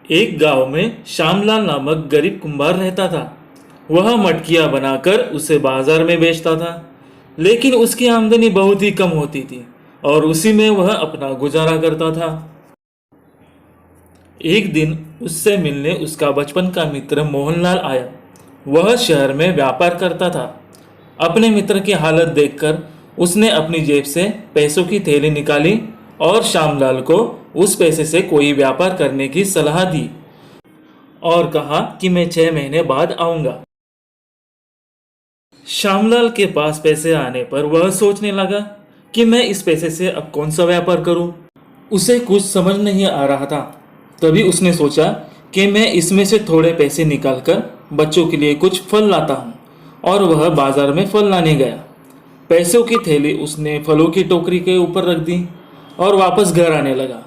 एक गांव में श्यामलाल नामक गरीब कुंभार रहता था। वह मटकियां बनाकर उसे बाजार में बेचता था, लेकिन उसकी आमदनी बहुत ही कम होती थी और उसी में वह अपना गुजारा करता था। एक दिन उससे मिलने उसका बचपन का मित्र मोहनलाल आया। वह शहर में व्यापार करता था। अपने मित्र की हालत देखकर उसने अपनी जेब से पैसों की थैली निकाली और श्यामलाल को उस पैसे से कोई व्यापार करने की सलाह दी और कहा कि मैं 6 महीने बाद आऊंगा। श्यामलाल के पास पैसे आने पर वह सोचने लगा कि मैं इस पैसे से अब कौन सा व्यापार करूं। उसे कुछ समझ नहीं आ रहा था। तभी उसने सोचा कि मैं इसमें से थोड़े पैसे निकालकर बच्चों के लिए कुछ फल लाता हूं, और वह बाजार में फल लाने गया। पैसों की थैली उसने फलों की टोकरी के ऊपर रख दी और वापस घर आने लगा।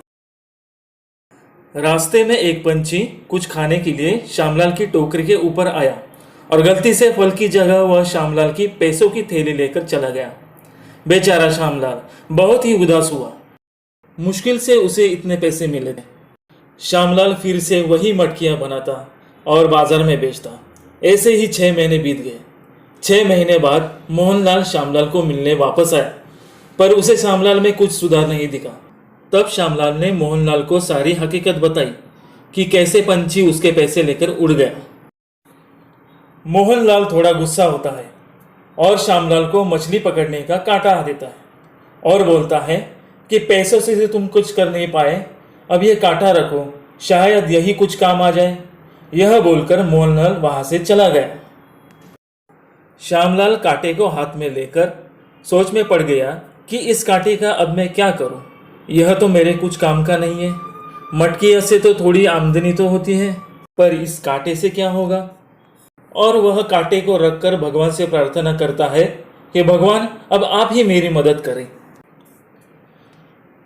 रास्ते में एक पंछी कुछ खाने के लिए श्यामलाल की टोकरी के ऊपर आया और गलती से फल की जगह वह श्यामलाल की पैसों की थैली लेकर चला गया। बेचारा श्यामलाल बहुत ही उदास हुआ। मुश्किल से उसे इतने पैसे मिले थे। श्यामलाल फिर से वही मटकियां बनाता और बाजार में बेचता। ऐसे ही 6 महीने बीत गए। 6 महीने बाद मोहनलाल श्यामलाल को मिलने वापस आया, पर उसे श्यामलाल में कुछ सुधार नहीं दिखा। तब श्यामलाल ने मोहनलाल को सारी हकीकत बताई कि कैसे पंछी उसके पैसे लेकर उड़ गया। मोहनलाल थोड़ा गुस्सा होता है और श्यामलाल को मछली पकड़ने का कांटा देता है और बोलता है कि पैसों से तुम कुछ कर नहीं पाए, अब ये कांटा रखो, शायद यही कुछ काम आ जाए। यह बोलकर मोहनलाल वहां से चला गया। श्यामलाल कांटे को हाथ में लेकर सोच में पड़ गया कि इस कांटे का अब मैं क्या करूं। यह तो मेरे कुछ काम का नहीं है। मटकी से तो थोड़ी आमदनी तो होती है, पर इस कांटे से क्या होगा। और वह कांटे को रखकर भगवान से प्रार्थना करता है कि भगवान अब आप ही मेरी मदद करें।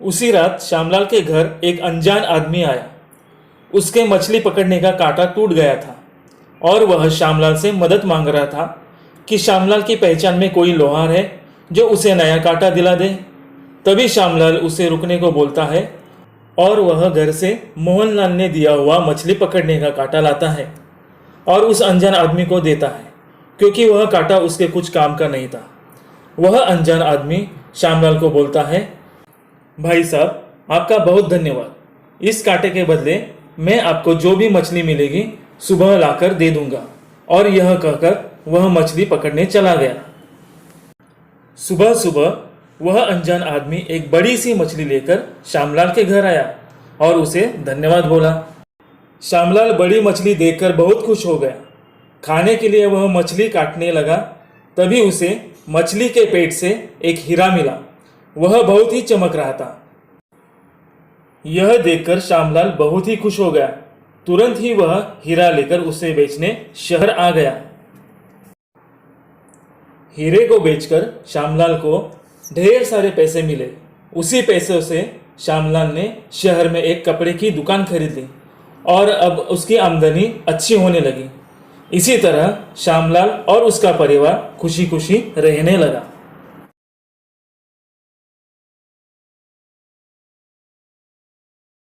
उसी रात श्यामलाल के घर एक अनजान आदमी आया। उसके मछली पकड़ने का कांटा टूट गया था और वह श्यामलाल से मदद मांग रहा था कि श्यामलाल की पहचान में कोई लोहार है जो उसे नया कांटा दिला दे। तभी श्यामलाल उसे रुकने को बोलता है और वह घर से मोहनलाल ने दिया हुआ मछली पकड़ने का कांटा लाता है और उस अनजान आदमी को देता है, क्योंकि वह कांटा उसके कुछ काम का नहीं था। वह अनजान आदमी श्यामलाल को बोलता है, भाई साहब, आपका बहुत धन्यवाद। इस कांटे के बदले मैं आपको जो भी मछली मिलेगी सुबह लाकर दे दूंगा। और यह कहकर वह मछली पकड़ने चला गया। सुबह सुबह वह अनजान आदमी एक बड़ी सी मछली लेकर श्यामलाल के घर आया और उसे धन्यवाद बोला। श्यामलाल बड़ी मछली देखकर बहुत खुश हो गया। खाने के लिए वह मछली काटने लगा, तभी उसे मछली के पेट से एक हीरा मिला। वह बहुत ही चमक रहा था। यह देखकर श्यामलाल बहुत ही खुश हो गया। तुरंत ही वह हीरा लेकर उसे बेचने शहर आ गया। हीरे को बेचकर श्यामलाल को ढेर सारे पैसे मिले। उसी पैसों से श्यामलाल ने शहर में एक कपड़े की दुकान खरीद ली और अब उसकी आमदनी अच्छी होने लगी। इसी तरह श्यामलाल और उसका परिवार खुशी खुशी रहने लगा।